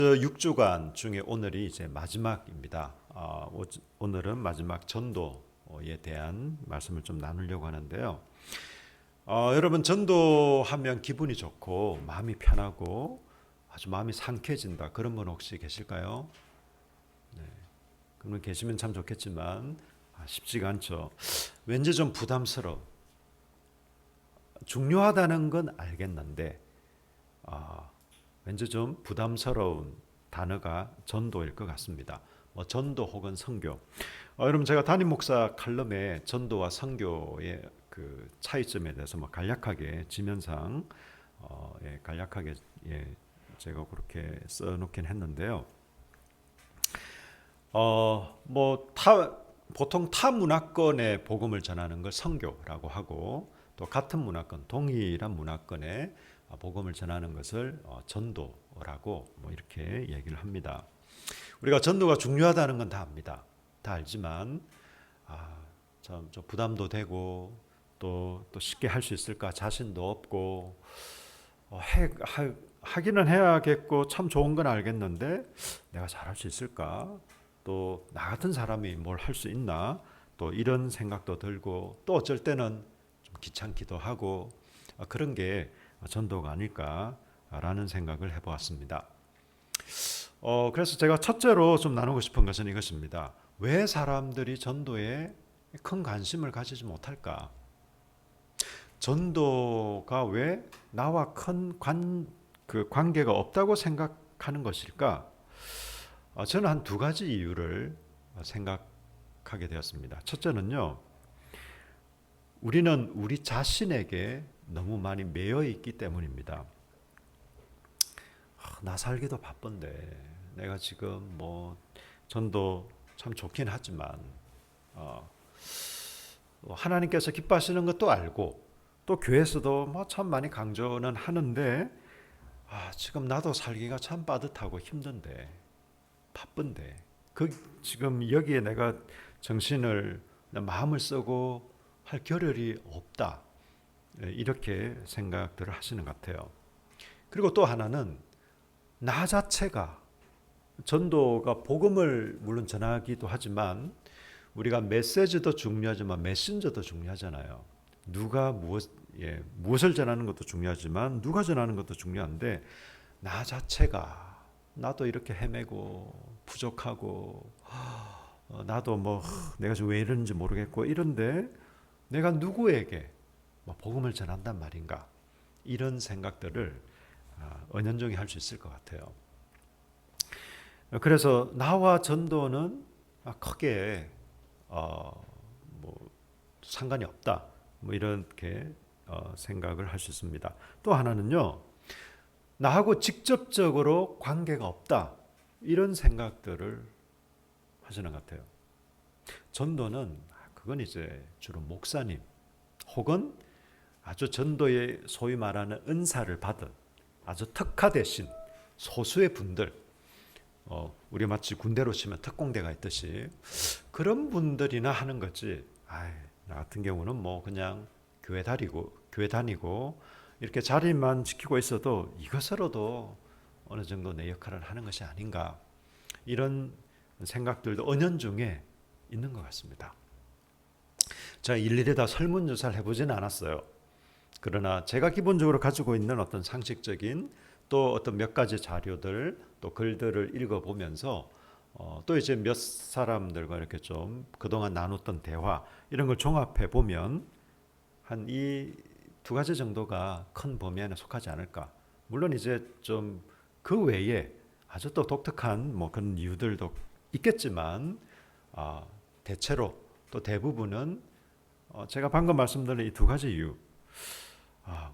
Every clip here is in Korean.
6주간 중에 오늘이 이제 마지막입니다. 오늘은 마지막 전도에 대한 말씀을 좀 나누려고 하는데요. 여러분 전도하면 기분이 좋고 마음이 편하고 아주 마음이 상쾌해진다. 그런 분 혹시 계실까요? 네. 그런 분 계시면 참 좋겠지만 쉽지가 않죠. 왠지 좀 부담스러워. 중요하다는 건 알겠는데 왠지 좀 부담스러운 단어가 전도일 것 같습니다. 전도 혹은 선교. 여러분 제가 담임 목사 칼럼에 전도와 선교의 그 차이점에 대해서 간략하게 지면상 간략하게 제가 그렇게 써놓긴 했는데요. 보통 타 문화권의 복음을 전하는 걸 선교라고 하고 또 같은 문화권, 동일한 문화권의 복음을 전하는 것을 전도라고 이렇게 얘기를 합니다. 우리가 전도가 중요하다는 건 다 압니다. 다 알지만 좀 부담도 되고 또 쉽게 할 수 있을까 자신도 없고 하기는 해야겠고 참 좋은 건 알겠는데 내가 잘할 수 있을까? 또 나 같은 사람이 뭘 할 수 있나? 또 이런 생각도 들고 또 어쩔 때는 좀 귀찮기도 하고 그런 게 전도가 아닐까라는 생각을 해보았습니다. 그래서 제가 첫째로 좀 나누고 싶은 것은 이것입니다. 왜 사람들이 전도에 큰 관심을 가지지 못할까? 전도가 왜 나와 큰 관계가 없다고 생각하는 것일까? 저는 한 두 가지 이유를 생각하게 되었습니다. 첫째는요, 우리는 우리 자신에게 너무 많이 매여 있기 때문입니다. 나 살기도 바쁜데 내가 지금 전도 참 좋긴 하지만 하나님께서 기뻐하시는 것도 알고 또 교회에서도 참 많이 강조는 하는데 지금 나도 살기가 참 빠듯하고 힘든데 바쁜데 지금 여기에 내가 정신을 마음을 쓰고 할 겨를이 없다. 이렇게 생각들을 하시는 것 같아요. 그리고 또 하나는 나 자체가 전도가 복음을 물론 전하기도 하지만 우리가 메시지도 중요하지만 메신저도 중요하잖아요. 누가 무엇을 전하는 것도 중요하지만 누가 전하는 것도 중요한데 나 자체가 나도 이렇게 헤매고 부족하고 나도 내가 지금 왜 이러는지 모르겠고 이런데 내가 누구에게 복음을 전한단 말인가 이런 생각들을 은연중에 할 수 있을 것 같아요. 그래서 나와 전도는 크게 상관이 없다 이렇게 생각을 할 수 있습니다. 또 하나는요, 나하고 직접적으로 관계가 없다 이런 생각들을 하시는 것 같아요. 전도는 그건 이제 주로 목사님 혹은 아주 전도에 소위 말하는 은사를 받은 아주 특화되신 소수의 분들, 우리 마치 군대로 치면 특공대가 있듯이 그런 분들이나 하는 거지. 나 같은 경우는 그냥 교회 다니고 이렇게 자리만 지키고 있어도 이것으로도 어느 정도 내 역할을 하는 것이 아닌가 이런 생각들도 은연중에 있는 것 같습니다. 제가 일일이 다 설문조사를 해보지는 않았어요. 그러나 제가 기본적으로 가지고 있는 어떤 상식적인 또 어떤 몇 가지 자료들 또 글들을 읽어보면서 또 이제 몇 사람들과 이렇게 좀 그동안 나눴던 대화 이런 걸 종합해 보면 한 이 두 가지 정도가 큰 범위 안에 속하지 않을까. 물론 이제 좀 그 외에 아주 또 독특한 그런 이유들도 있겠지만 대체로 또 대부분은 제가 방금 말씀드린 이 두 가지 이유,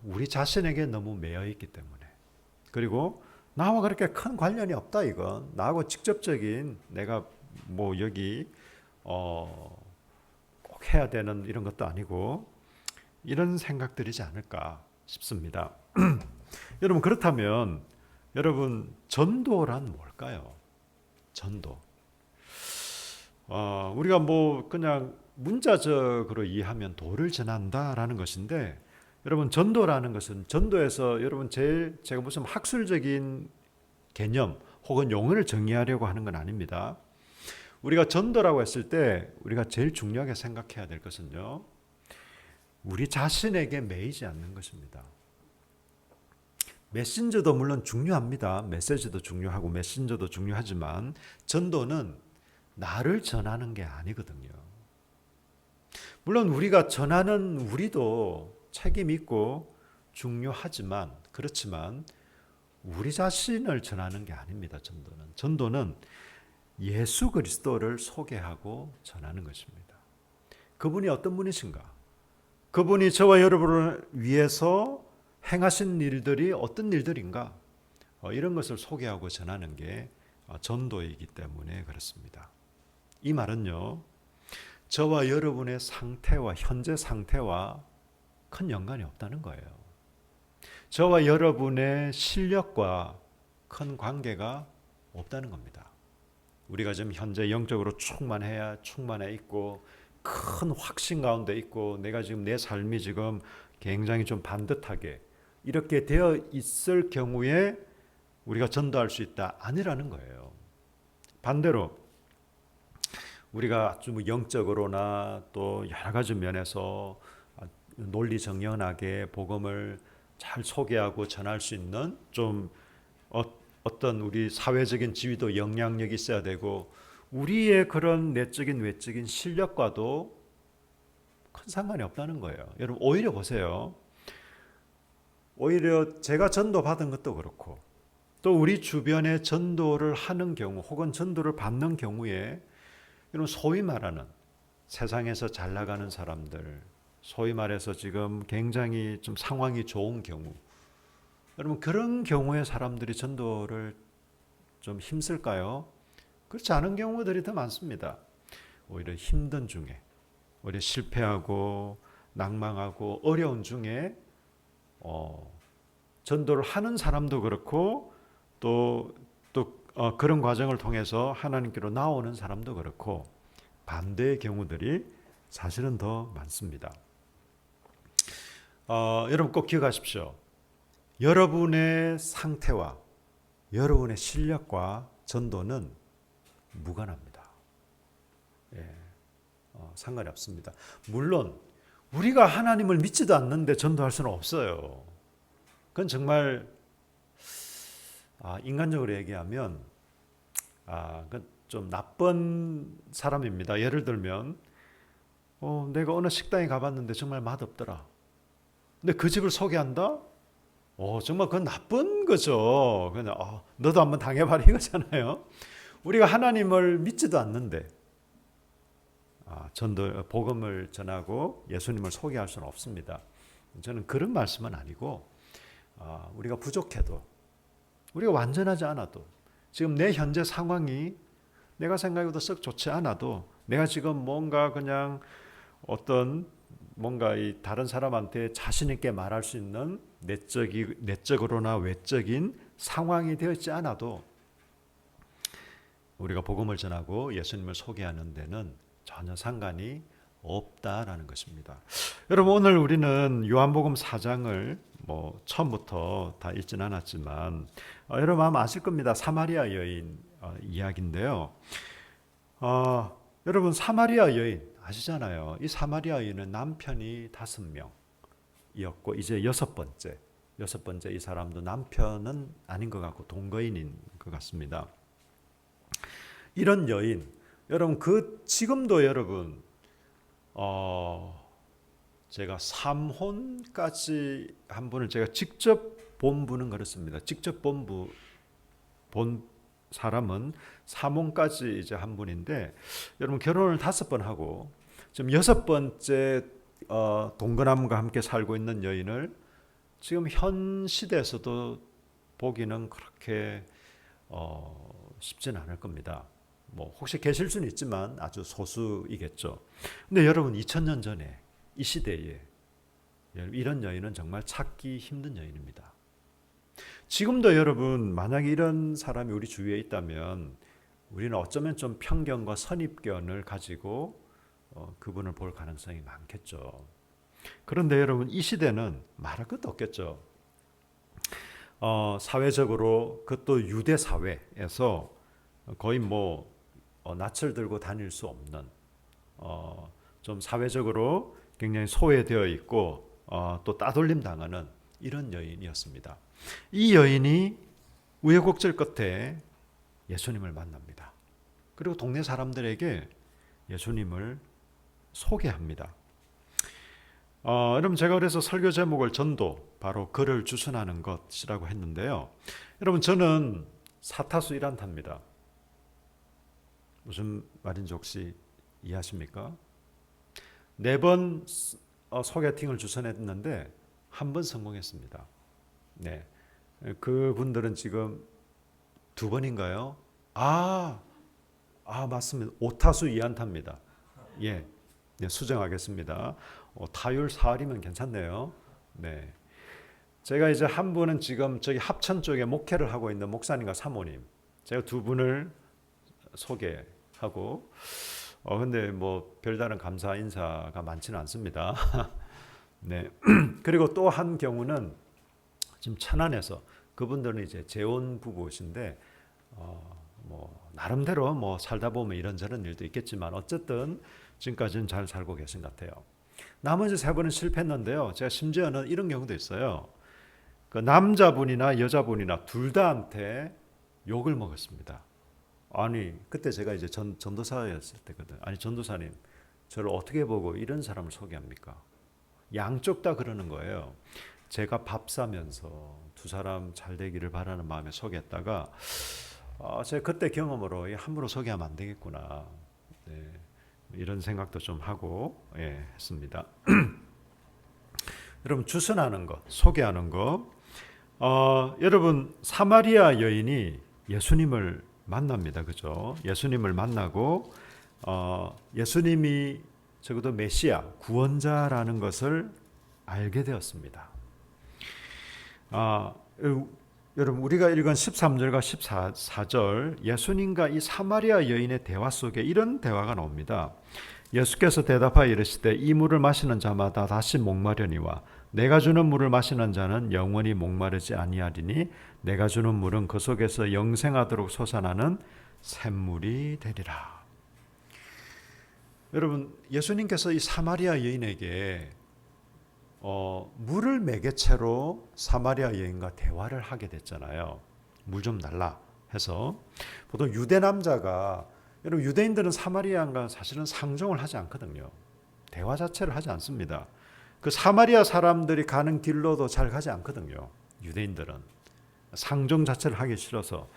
우리 자신에게 너무 매여 있기 때문에 그리고 나와 그렇게 큰 관련이 없다 이건 나하고 직접적인 내가 여기 꼭 해야 되는 이런 것도 아니고 이런 생각들이지 않을까 싶습니다. 여러분 그렇다면 여러분 전도란 뭘까요? 전도. 우리가 그냥 문자적으로 이해하면 도를 전한다라는 것인데 여러분 전도라는 것은 전도에서 여러분 제가 무슨 학술적인 개념 혹은 용어를 정의하려고 하는 건 아닙니다. 우리가 전도라고 했을 때 우리가 제일 중요하게 생각해야 될 것은요, 우리 자신에게 매이지 않는 것입니다. 메신저도 물론 중요합니다. 메시지도 중요하고 메신저도 중요하지만 전도는 나를 전하는 게 아니거든요. 물론 우리가 전하는 우리도 책임 있고 중요하지만, 그렇지만 우리 자신을 전하는 게 아닙니다. 전도는 예수 그리스도를 소개하고 전하는 것입니다. 그분이 어떤 분이신가? 그분이 저와 여러분을 위해서 행하신 일들이 어떤 일들인가? 이런 것을 소개하고 전하는 게 전도이기 때문에 그렇습니다. 이 말은요, 저와 여러분의 상태와 현재 상태와 큰 연관이 없다는 거예요. 저와 여러분의 실력과 큰 관계가 없다는 겁니다. 우리가 지금 현재 영적으로 충만해 있고 큰 확신 가운데 있고 내가 지금 내 삶이 지금 굉장히 좀 반듯하게 이렇게 되어 있을 경우에 우리가 전도할 수 있다, 아니라는 거예요. 반대로 우리가 좀 영적으로나 또 여러 가지 면에서 논리정연하게 복음을 잘 소개하고 전할 수 있는 좀 어떤 우리 사회적인 지위도 영향력이 있어야 되고 우리의 그런 내적인 외적인 실력과도 큰 상관이 없다는 거예요. 여러분 오히려 보세요. 오히려 제가 전도 받은 것도 그렇고 또 우리 주변에 전도를 하는 경우 혹은 전도를 받는 경우에 여러분 소위 말하는 세상에서 잘 나가는 사람들, 소위 말해서 지금 굉장히 좀 상황이 좋은 경우, 여러분 그런 경우에 사람들이 전도를 좀 힘쓸까요? 그렇지 않은 경우들이 더 많습니다. 오히려 힘든 중에, 오히려 실패하고 낭망하고 어려운 중에 전도를 하는 사람도 그렇고 또 그런 과정을 통해서 하나님께로 나오는 사람도 그렇고 반대의 경우들이 사실은 더 많습니다. 여러분 꼭 기억하십시오. 여러분의 상태와 여러분의 실력과 전도는 무관합니다. 예, 상관이 없습니다. 물론 우리가 하나님을 믿지도 않는데 전도할 수는 없어요. 그건 정말 인간적으로 얘기하면 그건 좀 나쁜 사람입니다. 예를 들면 내가 어느 식당에 가봤는데 정말 맛없더라. 근데 그 집을 소개한다? 정말 그건 나쁜 거죠. 그냥 너도 한번 당해봐라 이거잖아요. 우리가 하나님을 믿지도 않는데 복음을 전하고 예수님을 소개할 수는 없습니다. 저는 그런 말씀은 아니고 우리가 부족해도 우리가 완전하지 않아도 지금 내 현재 상황이 내가 생각해도 썩 좋지 않아도 내가 지금 뭔가 그냥 뭔가 이 다른 사람한테 자신 있게 말할 수 있는 내적으로나 외적인 상황이 되어 있지 않아도 우리가 복음을 전하고 예수님을 소개하는 데는 전혀 상관이 없다라는 것입니다. 여러분 오늘 우리는 요한복음 4장을 처음부터 다 읽진 않았지만 여러분 아마 아실 겁니다. 사마리아 여인 이야기인데요. 여러분 사마리아 여인 아시잖아요. 이 사마리아 여인은 남편이 5명이었고 이제 여섯 번째 이 사람도 남편은 아닌 것 같고 동거인인 것 같습니다. 이런 여인, 여러분 지금도 여러분 제가 삼혼까지 한 분을 제가 직접 본 분은 그렇습니다. 직접 본 사람은 삼혼까지 이제 한 분인데 여러분 결혼을 5번 하고 지금 6번째 동거남과 함께 살고 있는 여인을 지금 현 시대에서도 보기는 그렇게 쉽지는 않을 겁니다. 혹시 계실 수는 있지만 아주 소수이겠죠. 근데 여러분 2000년 전에 이 시대에 이런 여인은 정말 찾기 힘든 여인입니다. 지금도 여러분 만약에 이런 사람이 우리 주위에 있다면 우리는 어쩌면 좀 편견과 선입견을 가지고 그분을 볼 가능성이 많겠죠. 그런데 여러분 이 시대는 말할 것도 없겠죠. 사회적으로 그것도 유대 사회에서 거의 뭐 낯을 들고 다닐 수 없는 좀 사회적으로 굉장히 소외되어 있고 또 따돌림 당하는 이런 여인이었습니다. 이 여인이 우여곡절 끝에 예수님을 만납니다. 그리고 동네 사람들에게 예수님을 소개합니다. 여러분 제가 그래서 설교 제목을 전도, 바로 그를 주선하는 것이라고 했는데요. 여러분 저는 사타수 일안타입니다. 무슨 말인지 혹시 이해하십니까? 4번 소개팅을 주선했는데 한 번 성공했습니다. 네, 그분들은 지금 2번인가요? 맞습니다. 오타수 이안타입니다. 예, 네, 수정하겠습니다. 타율 4할이면 괜찮네요. 네, 제가 이제 한 분은 지금 저기 합천 쪽에 목회를 하고 있는 목사님과 사모님, 제가 2분을 소개하고, 근데 뭐 별다른 감사 인사가 많지는 않습니다. 네, 그리고 또 한 경우는 지금 천안에서, 그분들은 이제 재혼 부부신데 뭐 나름대로 뭐 살다 보면 이런저런 일도 있겠지만 어쨌든 지금까지는 잘 살고 계신 것 같아요. 나머지 3분은 실패했는데요. 제가 심지어는 이런 경우도 있어요. 그 남자분이나 여자분이나 둘 다한테 욕을 먹었습니다. 아니 그때 제가 이제 전도사였을 때거든. 아니 전도사님, 저를 어떻게 보고 이런 사람을 소개합니까? 양쪽 다 그러는 거예요. 제가 밥 사면서 2 사람 잘 되기를 바라는 마음에 소개했다가 제가 그때 경험으로 함부로 소개하면 안 되겠구나, 네, 이런 생각도 좀 하고 했습니다. 여러분 주선하는 것, 소개하는 것. 여러분 사마리아 여인이 예수님을 만납니다. 그죠? 예수님을 만나고 예수님이 적어도 메시아, 구원자라는 것을 알게 되었습니다. 여러분 우리가 읽은 13절과 14절 예수님과 이 사마리아 여인의 대화 속에 이런 대화가 나옵니다. 예수께서 대답하여 이르시되 이 물을 마시는 자마다 다시 목마르니와 내가 주는 물을 마시는 자는 영원히 목마르지 아니하리니 내가 주는 물은 그 속에서 영생하도록 솟아나는 샘물이 되리라. 여러분 예수님께서 이 사마리아 여인에게 물을 매개체로 사마리아 여인과 대화를 하게 됐잖아요. 물 좀 달라 해서. 보통 유대 남자가, 여러분 유대인들은 사마리아인과 사실은 상종을 하지 않거든요. 대화 자체를 하지 않습니다. 그 사마리아 사람들이 가는 길로도 잘 가지 않거든요. 유대인들은 상종 자체를 하기 싫어서.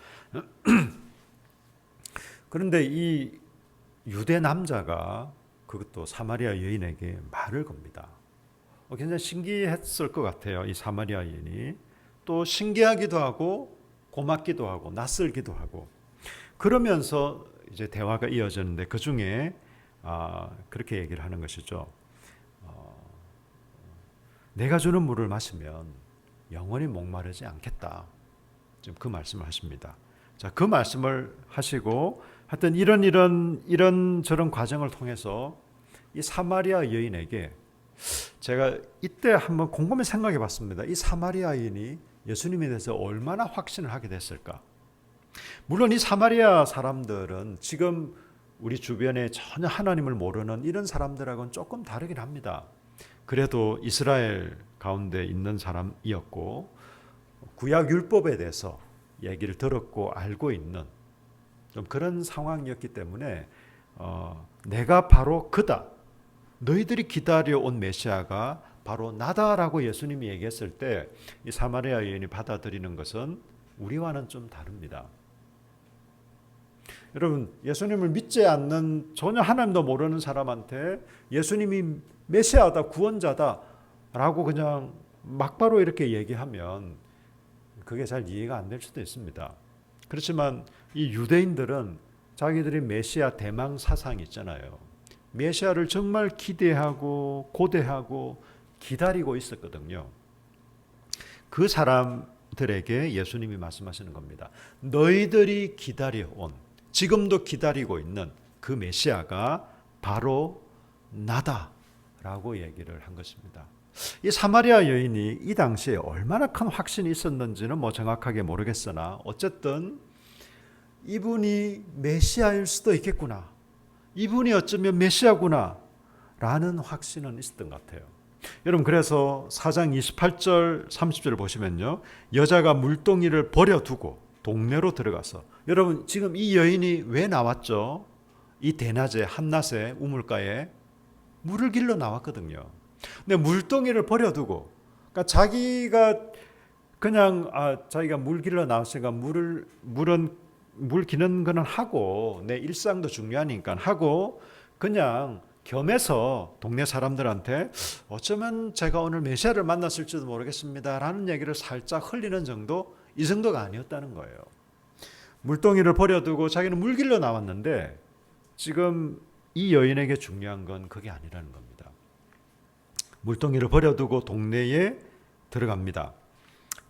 그런데 이 유대 남자가 그것도 사마리아 여인에게 말을 겁니다. 굉장히 신기했을 것 같아요. 이 사마리아 여인이 또 신기하기도 하고 고맙기도 하고 낯설기도 하고, 그러면서 이제 대화가 이어졌는데 그 중에 그렇게 얘기를 하는 것이죠. 내가 주는 물을 마시면 영원히 목마르지 않겠다. 지금 그 말씀을 하십니다. 자, 그 말씀을 하시고 하여튼 이런 저런 과정을 통해서 이 사마리아 여인에게, 제가 이때 한번 곰곰이 생각해 봤습니다. 이 사마리아 여인이 예수님에 대해서 얼마나 확신을 하게 됐을까? 물론 이 사마리아 사람들은 지금 우리 주변에 전혀 하나님을 모르는 이런 사람들하고는 조금 다르긴 합니다. 그래도 이스라엘 가운데 있는 사람이었고 구약 율법에 대해서 얘기를 들었고 알고 있는 좀 그런 상황이었기 때문에 내가 바로 그다, 너희들이 기다려온 메시아가 바로 나다라고 예수님이 얘기했을 때 이 사마리아 여인이 받아들이는 것은 우리와는 좀 다릅니다. 여러분 예수님을 믿지 않는, 전혀 하나님도 모르는 사람한테 예수님이 메시아다, 구원자다 라고 그냥 막바로 이렇게 얘기하면 그게 잘 이해가 안 될 수도 있습니다. 그렇지만 이 유대인들은 자기들이 메시아 대망 사상이 있잖아요. 메시아를 정말 기대하고 고대하고 기다리고 있었거든요. 그 사람들에게 예수님이 말씀하시는 겁니다. 너희들이 기다려온, 지금도 기다리고 있는 그 메시아가 바로 나다라고 얘기를 한 것입니다. 이 사마리아 여인이 이 당시에 얼마나 큰 확신이 있었는지는 뭐 정확하게 모르겠으나 어쨌든 이분이 메시아일 수도 있겠구나. 이분이 어쩌면 메시아구나 라는 확신은 있었던 것 같아요. 여러분 그래서 4장 28절 30절을 보시면요. 여자가 물동이를 버려두고 동네로 들어가서 여러분 지금 이 여인이 왜 나왔죠? 이 대낮에 한낮에 우물가에 물을 길러 나왔거든요. 근데 물동이를 버려두고 그러니까 자기가 그냥 자기가 물 길러 나왔으니까 물 기는 거는 하고 내 일상도 중요하니까 하고 그냥 겸해서 동네 사람들한테 어쩌면 제가 오늘 메시아를 만났을지도 모르겠습니다 라는 얘기를 살짝 흘리는 정도 이 정도가 아니었다는 거예요. 물동이를 버려두고 자기는 물 길러 나왔는데 지금 이 여인에게 중요한 건 그게 아니라는 겁니다. 물동이를 버려두고 동네에 들어갑니다.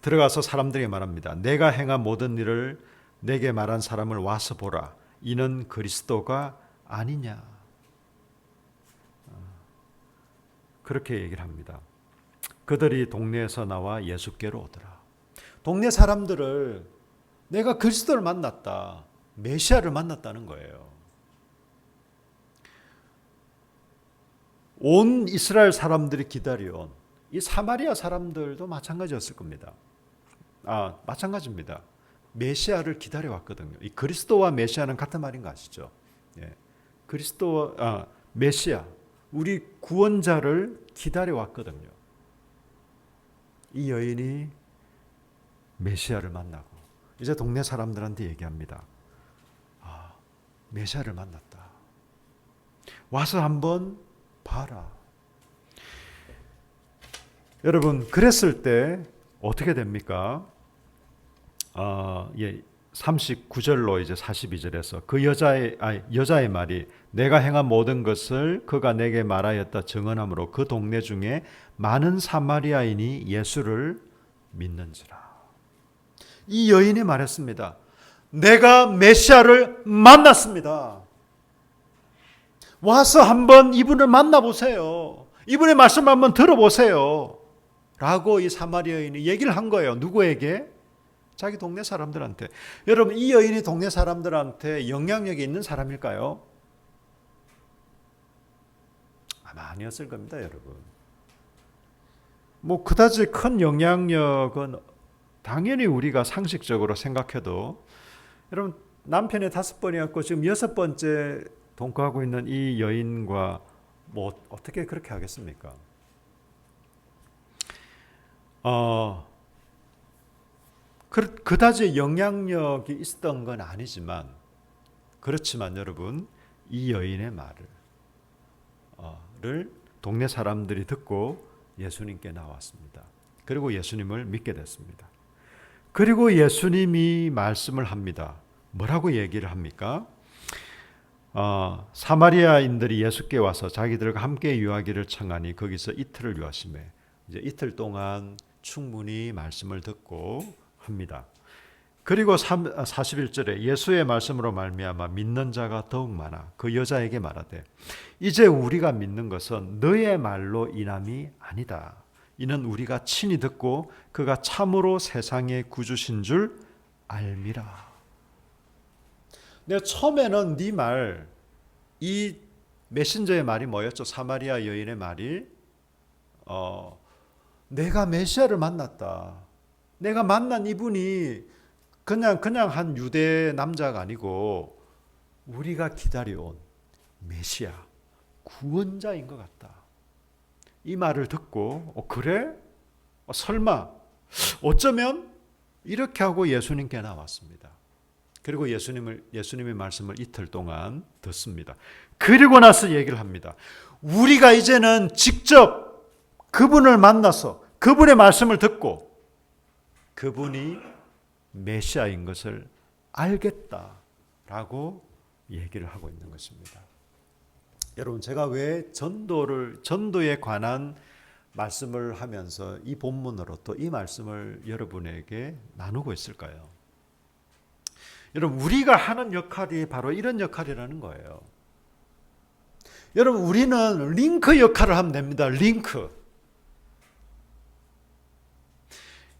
들어가서 사람들에게 말합니다. 내가 행한 모든 일을 내게 말한 사람을 와서 보라. 이는 그리스도가 아니냐. 그렇게 얘기를 합니다. 그들이 동네에서 나와 예수께로 오더라. 동네 사람들을 내가 그리스도를 만났다. 메시아를 만났다는 거예요. 온 이스라엘 사람들이 기다려온 이 사마리아 사람들도 마찬가지였을 겁니다. 마찬가지입니다. 메시아를 기다려왔거든요. 이 그리스도와 메시아는 같은 말인 거 아시죠? 예. 그리스도와 메시아, 우리 구원자를 기다려왔거든요. 이 여인이 메시아를 만나고 이제 동네 사람들한테 얘기합니다. 메시아를 만났다. 와서 한번 봐라. 여러분 그랬을 때 어떻게 됩니까? 39절로 이제 42절에서 그 여자의 말이 내가 행한 모든 것을 그가 내게 말하였다 증언하므로 그 동네 중에 많은 사마리아인이 예수를 믿는지라. 이 여인이 말했습니다. 내가 메시아를 만났습니다. 와서 한번 이분을 만나보세요. 이분의 말씀 한번 들어보세요. 라고 이 사마리아인이 얘기를 한 거예요. 누구에게? 자기 동네 사람들한테. 여러분 이 여인이 동네 사람들한테 영향력이 있는 사람일까요? 아마 아니었을 겁니다, 여러분. 뭐 그다지 큰 영향력은 당연히 우리가 상식적으로 생각해도 여러분 남편이 5번이었고 지금 6번째 동거하고 있는 이 여인과 뭐 어떻게 그렇게 하겠습니까? 그다지 영향력이 있었던 건 아니지만 그렇지만 여러분 이 여인의 말을 동네 사람들이 듣고 예수님께 나왔습니다. 그리고 예수님을 믿게 됐습니다. 그리고 예수님이 말씀을 합니다. 뭐라고 얘기를 합니까? 사마리아인들이 예수께 와서 자기들과 함께 유하기를 청하니 거기서 이틀을 유하시매 이제 이틀 동안 충분히 말씀을 듣고 합니다. 그리고 41절에 예수의 말씀으로 말미암아 믿는 자가 더욱 많아 그 여자에게 말하되 이제 우리가 믿는 것은 너의 말로 인함이 아니다. 이는 우리가 친히 듣고 그가 참으로 세상의 구주신 줄 알미라. 내가 처음에는 네 말, 이 메신저의 말이 뭐였죠? 사마리아 여인의 말이 내가 메시아를 만났다. 내가 만난 이분이 그냥 한 유대 남자가 아니고 우리가 기다려온 메시아, 구원자인 것 같다. 이 말을 듣고 그래? 설마? 어쩌면? 이렇게 하고 예수님께 나왔습니다. 그리고 예수님의 말씀을 이틀 동안 듣습니다. 그리고 나서 얘기를 합니다. 우리가 이제는 직접 그분을 만나서 그분의 말씀을 듣고 그분이 메시아인 것을 알겠다라고 얘기를 하고 있는 것입니다. 여러분 제가 왜 전도에 관한 말씀을 하면서 이 본문으로 또 이 말씀을 여러분에게 나누고 있을까요? 여러분 우리가 하는 역할이 바로 이런 역할이라는 거예요. 여러분 우리는 링크 역할을 하면 됩니다. 링크.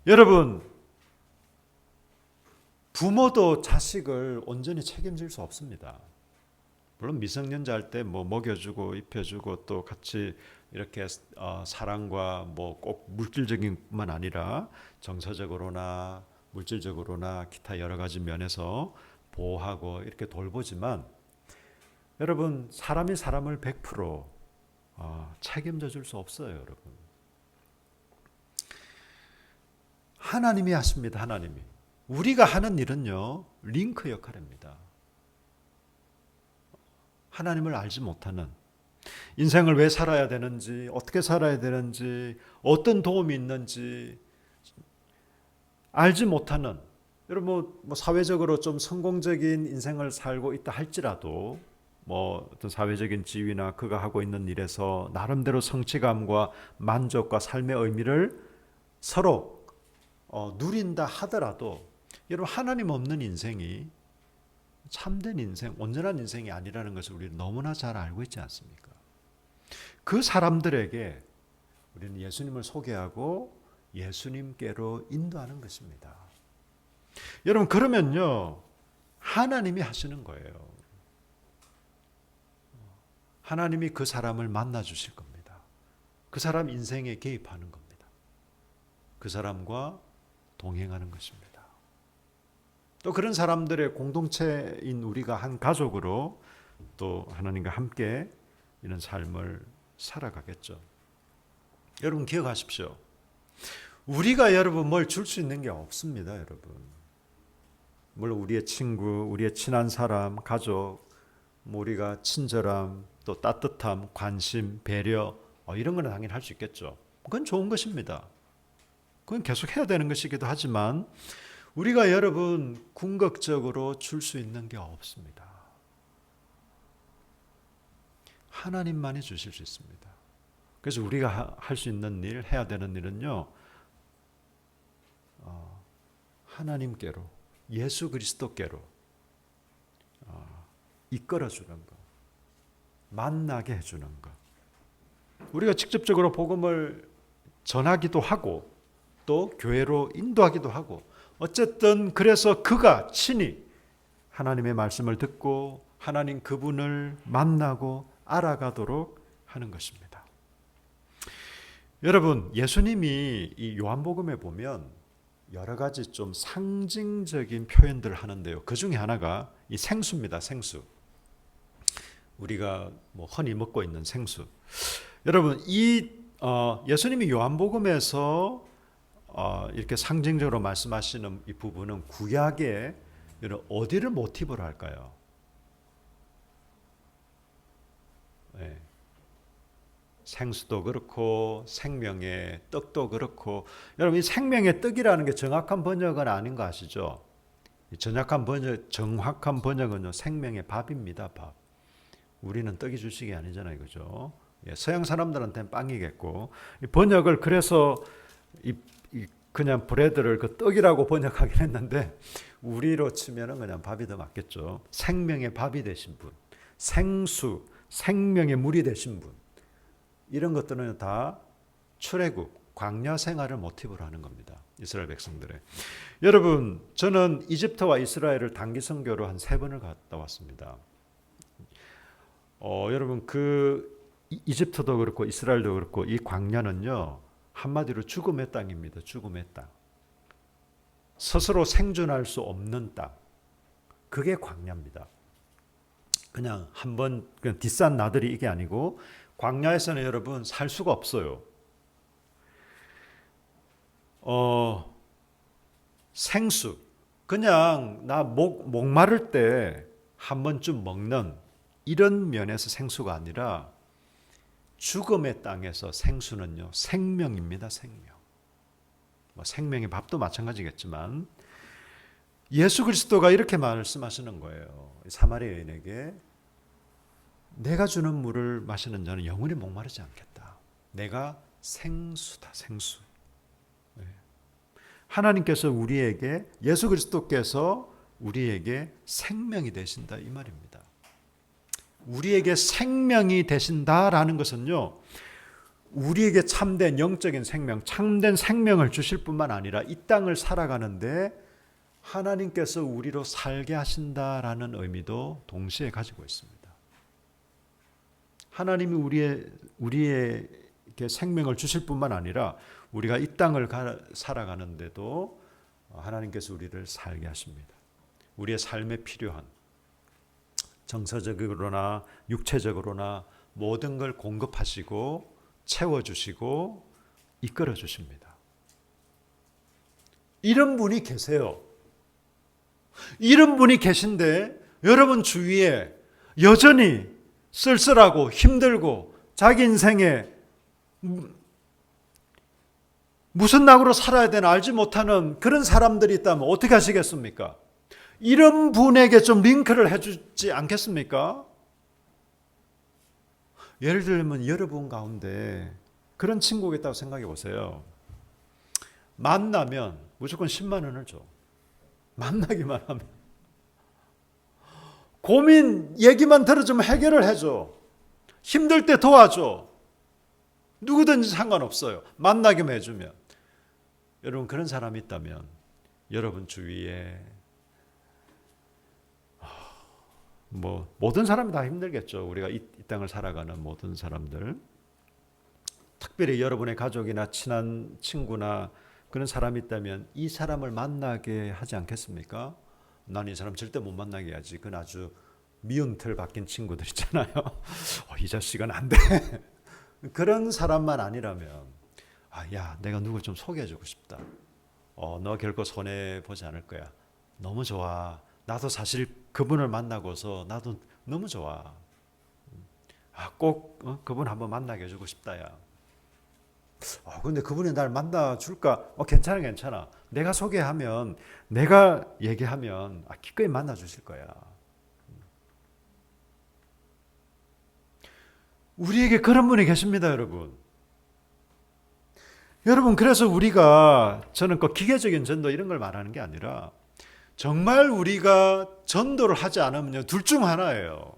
여러분, 부모도 자식을 온전히 책임질 수 없습니다. 물론 미성년자 할 때 뭐 먹여주고 입혀주고 또 같이 이렇게 사랑과 뭐 꼭 물질적인뿐만 아니라 정서적으로나 물질적으로나 기타 여러 가지 면에서 보호하고 이렇게 돌보지만, 여러분, 사람이 사람을 100% 책임져 줄 수 없어요, 여러분. 하나님이 하십니다. 하나님이. 우리가 하는 일은요, 링크 역할입니다. 하나님을 알지 못하는, 인생을 왜 살아야 되는지, 어떻게 살아야 되는지, 어떤 도움이 있는지 알지 못하는, 여러분 뭐 사회적으로 좀 성공적인 인생을 살고 있다 할지라도 뭐 어떤 사회적인 지위나 그가 하고 있는 일에서 나름대로 성취감과 만족과 삶의 의미를 서로 누린다 하더라도, 여러분, 하나님 없는 인생이 참된 인생, 온전한 인생이 아니라는 것을 우리는 너무나 잘 알고 있지 않습니까? 그 사람들에게 우리는 예수님을 소개하고 예수님께로 인도하는 것입니다. 여러분, 그러면요, 하나님이 하시는 거예요. 하나님이 그 사람을 만나 주실 겁니다. 그 사람 인생에 개입하는 겁니다. 그 사람과 동행하는 것입니다. 또 그런 사람들의 공동체인 우리가 한 가족으로 또 하나님과 함께 이런 삶을 살아가겠죠. 여러분, 기억하십시오. 우리가 여러분 뭘 줄 수 있는 게 없습니다, 여러분. 물론 우리의 친구, 우리의 친한 사람, 가족, 우리가 친절함, 또 따뜻함, 관심, 배려, 이런 거는 당연히 할 수 있겠죠. 그건 좋은 것입니다. 그건 계속 해야 되는 것이기도 하지만, 우리가 여러분 궁극적으로 줄 수 있는 게 없습니다. 하나님만이 주실 수 있습니다. 그래서 우리가 할 수 있는 일, 해야 되는 일은요, 하나님께로, 예수 그리스도께로 이끌어주는 것, 만나게 해주는 것. 우리가 직접적으로 복음을 전하기도 하고 또 교회로 인도하기도 하고, 어쨌든 그래서 그가 친히 하나님의 말씀을 듣고 하나님 그분을 만나고 알아가도록 하는 것입니다. 여러분, 예수님이 이 요한복음에 보면 여러 가지 좀 상징적인 표현들을 하는데요. 그 중에 하나가 이 생수입니다. 생수. 우리가 뭐 흔히 먹고 있는 생수. 여러분, 예수님이 요한복음에서 이렇게 상징적으로 말씀하시는 이 부분은 구약의 어디를 모티브로 할까요? 네. 생수도 그렇고 생명의 떡도 그렇고, 여러분, 이 생명의 떡이라는 게 정확한 번역은 아닌 거 아시죠? 정확한 번역은요, 생명의 밥입니다. 밥. 우리는 떡이 주식이 아니잖아요, 그죠? 서양 사람들한테는 빵이겠고, 번역을 그래서 그냥 브레드를 그 떡이라고 번역하긴 했는데, 우리로 치면은 그냥 밥이 더 맞겠죠. 생명의 밥이 되신 분, 생수, 생명의 물이 되신 분, 이런 것들은 다 출애굽, 광야 생활을 모티브로 하는 겁니다. 이스라엘 백성들의. 여러분, 저는 이집트와 이스라엘을 단기 선교로 한 3번을 갔다 왔습니다. 여러분, 이집트도 그렇고 이스라엘도 그렇고 이 광야는요, 한마디로 죽음의 땅입니다. 죽음의 땅. 스스로 생존할 수 없는 땅. 그게 광야입니다. 그냥 한번 그냥 뒷산 나들이 이게 아니고, 광야에서는 여러분 살 수가 없어요. 생수. 그냥 나 목마를 때 한 번쯤 먹는 이런 면에서 생수가 아니라, 죽음의 땅에서 생수는요, 생명입니다. 생명. 뭐 생명의 밥도 마찬가지겠지만, 예수 그리스도가 이렇게 말씀하시는 거예요. 사마리아 여인에게, 내가 주는 물을 마시는 자는 영원히 목마르지 않겠다. 내가 생수다, 생수. 하나님께서 우리에게, 예수 그리스도께서 우리에게 생명이 되신다, 이 말입니다. 우리에게 생명이 되신다라는 것은요, 우리에게 참된 영적인 생명, 참된 생명을 주실 뿐만 아니라 이 땅을 살아가는데 하나님께서 우리로 살게 하신다라는 의미도 동시에 가지고 있습니다. 하나님이 우리에게 생명을 주실 뿐만 아니라 우리가 이 땅을 살아가는데도 하나님께서 우리를 살게 하십니다. 우리의 삶에 필요한 정서적으로나 육체적으로나 모든 걸 공급하시고 채워주시고 이끌어 주십니다. 이런 분이 계세요. 이런 분이 계신데 여러분 주위에 여전히 쓸쓸하고 힘들고 자기 인생에 무슨 낙으로 살아야 되나 알지 못하는 그런 사람들이 있다면 어떻게 하시겠습니까? 이런 분에게 좀 링크를 해주지 않겠습니까? 예를 들면 여러분 가운데 그런 친구가 있다고 생각해 보세요. 만나면 무조건 10만 원을 줘. 만나기만 하면. 고민 얘기만 들어주면 해결을 해줘. 힘들 때 도와줘. 누구든지 상관없어요. 만나기만 해주면. 여러분 그런 사람이 있다면 여러분 주위에 모든 사람이 다 힘들겠죠. 우리가 이 땅을 살아가는 모든 사람들. 특별히 여러분의 가족이나 친한 친구나 그런 사람이 있다면 이 사람을 만나게 하지 않겠습니까? 난 이 사람 절대 못 만나게 해야지. 그건 아주 미운 틀 박힌 친구들 있잖아요. 이 자식은 안 돼. 그런 사람만 아니라면 야 내가 누굴 좀 소개해주고 싶다. 너 결코 손해보지 않을 거야. 너무 좋아. 나도 사실 그분을 만나고서 나도 너무 좋아. 꼭 그분 한번 만나게 해주고 싶다. 야. 근데 그분이 날 만나줄까? 괜찮아. 내가 소개하면, 내가 얘기하면 기꺼이 만나주실 거야. 우리에게 그런 분이 계십니다, 여러분. 여러분, 그래서 우리가, 저는 기계적인 전도 이런 걸 말하는 게 아니라, 정말 우리가 전도를 하지 않으면 둘 중 하나예요.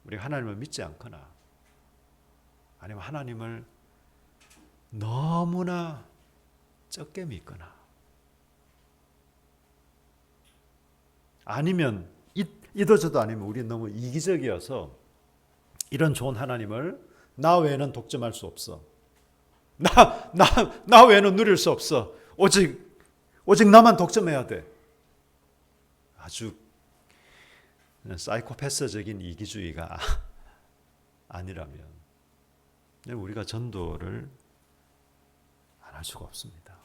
우리가 하나님을 믿지 않거나, 아니면 하나님을 너무나 적게 믿거나, 아니면 이도저도 아니면 우리 너무 이기적이어서 이런 좋은 하나님을 나 외에는 독점할 수 없어. 나 외에는 누릴 수 없어. 오직 나만 독점해야 돼. 아주 사이코패스적인 이기주의가 아니라면 우리가 전도를 안 할 수가 없습니다.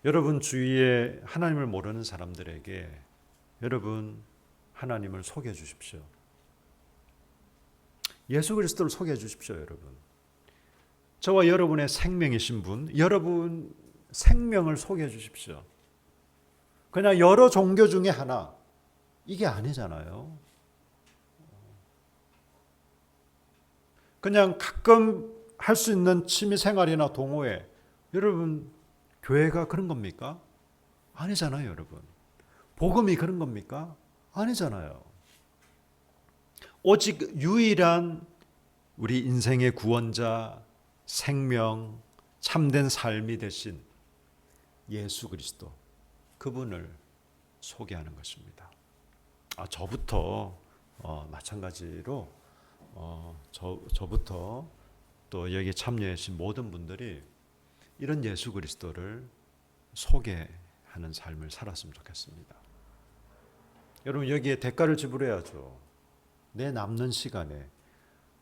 여러분 주위에 하나님을 모르는 사람들에게 여러분 하나님을 소개해 주십시오. 예수 그리스도를 소개해 주십시오, 여러분. 저와 여러분의 생명이신 분, 여러분 생명을 소개해 주십시오. 그냥 여러 종교 중에 하나, 이게 아니잖아요. 그냥 가끔 할 수 있는 취미 생활이나 동호회, 여러분 교회가 그런 겁니까? 아니잖아요, 여러분. 복음이 그런 겁니까? 아니잖아요. 오직 유일한 우리 인생의 구원자, 생명, 참된 삶이 되신 예수 그리스도, 그분을 소개하는 것입니다. 저부터 마찬가지로 저부터 또 여기 참여해 주신 모든 분들이 이런 예수 그리스도를 소개하는 삶을 살았으면 좋겠습니다. 여러분 여기에 대가를 지불해야죠. 내 남는 시간에.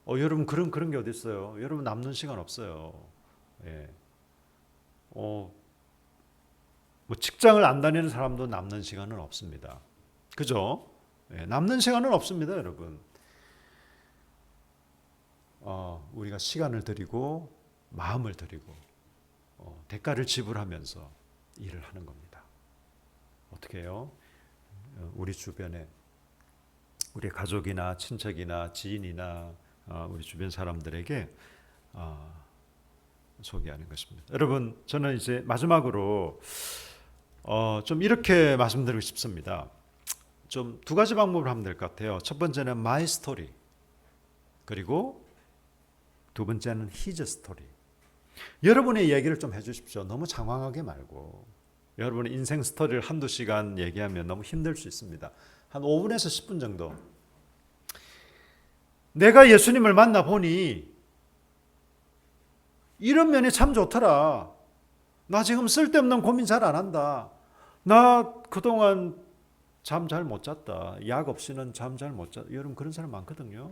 여러분 그런 게 어디 있어요? 여러분 남는 시간 없어요. 예. 직장을 안 다니는 사람도 남는 시간은 없습니다. 그죠? 예, 남는 시간은 없습니다, 여러분. 우리가 시간을 드리고 마음을 드리고 대가를 지불하면서 일을 하는 겁니다. 어떻게 해요? 우리 주변에 우리 가족이나 친척이나 지인이나 우리 주변 사람들에게 소개하는 것입니다. 여러분 저는 이제 마지막으로 좀 이렇게 말씀드리고 싶습니다. 좀 두 가지 방법을 하면 될 것 같아요. 첫 번째는 my story, 그리고 두 번째는 His story. 여러분의 얘기를 좀 해주십시오. 너무 장황하게 말고. 여러분의 인생 스토리를 한두 시간 얘기하면 너무 힘들 수 있습니다. 한 5분에서 10분 정도. 내가 예수님을 만나보니 이런 면이 참 좋더라. 나 지금 쓸데없는 고민 잘 안 한다. 나 그동안 잠 잘 못 잤다. 약 없이는 잠 잘 못 잤다. 여러분 그런 사람 많거든요.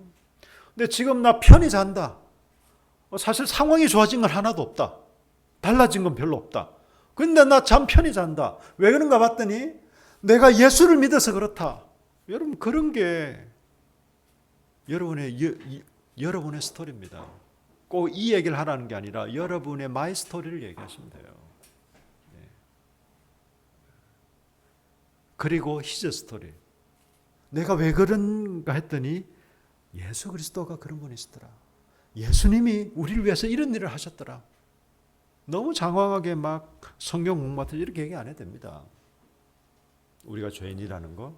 근데 지금 나 편히 잔다. 사실 상황이 좋아진 건 하나도 없다. 달라진 건 별로 없다. 근데 나 잠 편히 잔다. 왜 그런가 봤더니 내가 예수를 믿어서 그렇다. 여러분 그런 게 여러분의 스토리입니다. 꼭 이 얘기를 하라는 게 아니라 여러분의 마이 스토리를 얘기하시면 돼요. 네. 그리고 히즈 스토리. 내가 왜 그런가 했더니 예수 그리스도가 그런 분이시더라. 예수님이 우리를 위해서 이런 일을 하셨더라. 너무 장황하게 막 성경 공부하듯 이렇게 얘기 안 해도 됩니다. 우리가 죄인이라는 거,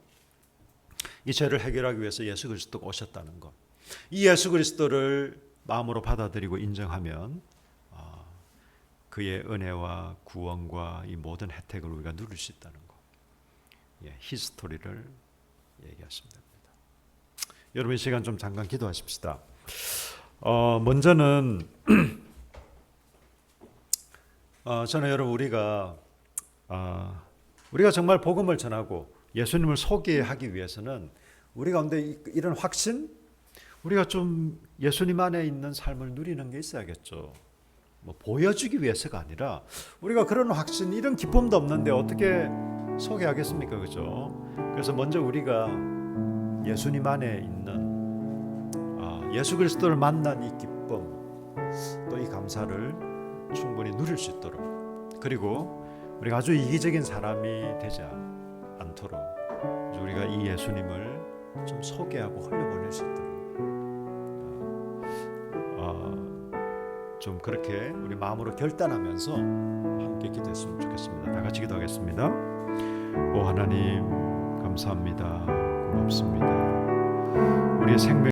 이 죄를 해결하기 위해서 예수 그리스도가 오셨다는 거, 이 예수 그리스도를 마음으로 받아들이고 인정하면 그의 은혜와 구원과 이 모든 혜택을 우리가 누릴 수 있다는 거, 히스토리를 얘기하시면 됩니다. 여러분 이 시간 좀 잠깐 기도하십시다. 먼저는 저는 여러분 우리가 정말 복음을 전하고 예수님을 소개하기 위해서는 우리 가운데 이런 확신, 우리가 좀 예수님 안에 있는 삶을 누리는 게 있어야겠죠. 뭐 보여주기 위해서가 아니라 우리가 그런 확신, 이런 기쁨도 없는데 어떻게 소개하겠습니까, 그죠? 그래서 먼저 우리가 예수님 안에 있는 예수 그리스도를 만난 이 기쁨, 또 이 감사를 충분히 누릴 수 있도록, 그리고 우리가 아주 이기적인 사람이 되지 않도록 우리가 이 예수님을 좀 소개하고 흘려보낼 수 있도록 좀 그렇게 우리 마음으로 결단하면서 함께 기도했으면 좋겠습니다. 다 같이 기도하겠습니다. 오 하나님 감사합니다. 고맙습니다. 우리의 생명